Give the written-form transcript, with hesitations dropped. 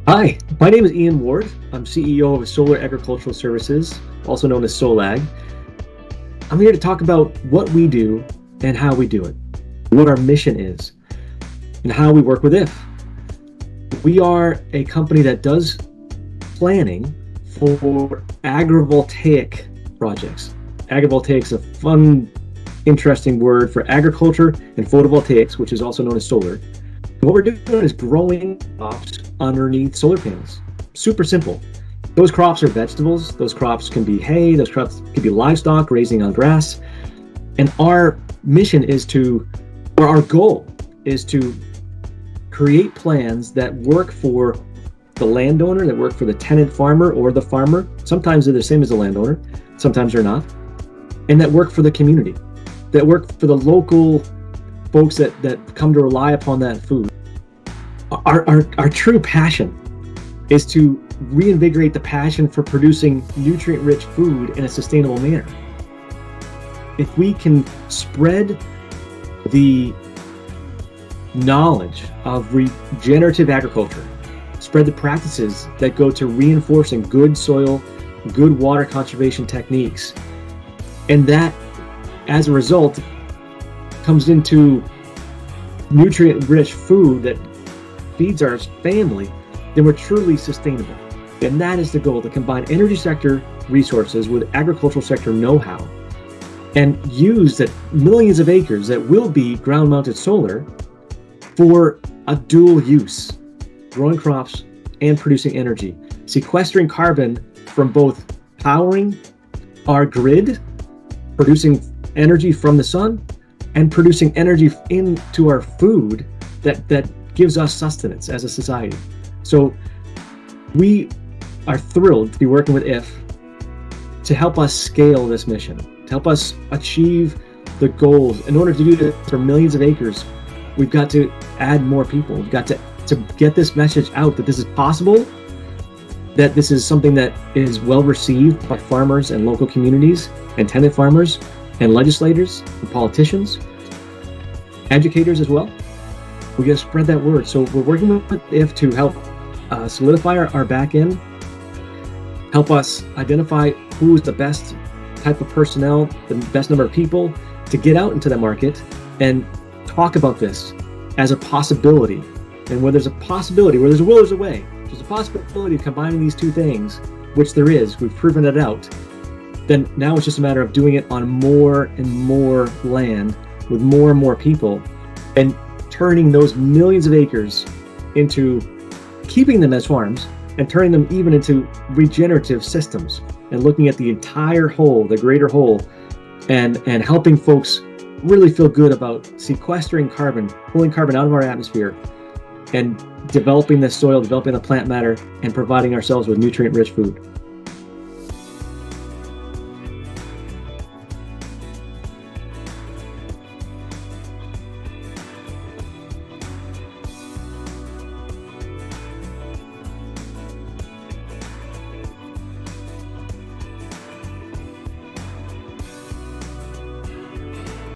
Hi, my name is Ian Ward. I'm CEO of Solar Agricultural Services, also known as SOLAG. I'm here to talk about what we do and how we do it, what our mission is, and how we work with IIF. We are a company that does planning for agrivoltaic projects. Agrivoltaic is a fun, interesting word for agriculture and photovoltaics, which is also known as solar. What we're doing is growing crops underneath solar panels. Super simple. Those crops are vegetables. Those crops can be hay. Those crops can be livestock grazing on grass. And our mission is our goal is to create plans that work for the landowner, that work for the tenant farmer or the farmer. Sometimes they're the same as the landowner. Sometimes they're not. And that work for the community, that work for the local folks that come to rely upon that food. Our true passion is to reinvigorate the passion for producing nutrient-rich food in a sustainable manner. If we can spread the knowledge of regenerative agriculture, spread the practices that go to reinforcing good soil, good water conservation techniques, and that, as a result, comes into nutrient-rich food that feeds our family, then we're truly sustainable. And that is the goal, to combine energy sector resources with agricultural sector know-how and use that millions of acres that will be ground-mounted solar for a dual use, growing crops and producing energy, sequestering carbon from both powering our grid, producing energy from the sun, and producing energy into our food that gives us sustenance as a society. So we are thrilled to be working with IIF to help us scale this mission, to help us achieve the goals. In order to do this for millions of acres, we've got to add more people. We've got to get this message out that this is possible, that this is something that is well received by farmers and local communities and tenant farmers and legislators and politicians, educators as well. We got to spread that word. So we're working with IIF to help solidify our back end, help us identify who's the best type of personnel, the best number of people to get out into the market and talk about this as a possibility. And where there's a possibility, where there's a will, there's a way. There's a possibility of combining these two things, which there is. We've proven it out. Then now it's just a matter of doing it on more and more land with more and more people, and turning those millions of acres into keeping them as farms and turning them even into regenerative systems, and looking at the entire whole, the greater whole, and helping folks really feel good about sequestering carbon, pulling carbon out of our atmosphere, and developing the soil, developing the plant matter, and providing ourselves with nutrient-rich food.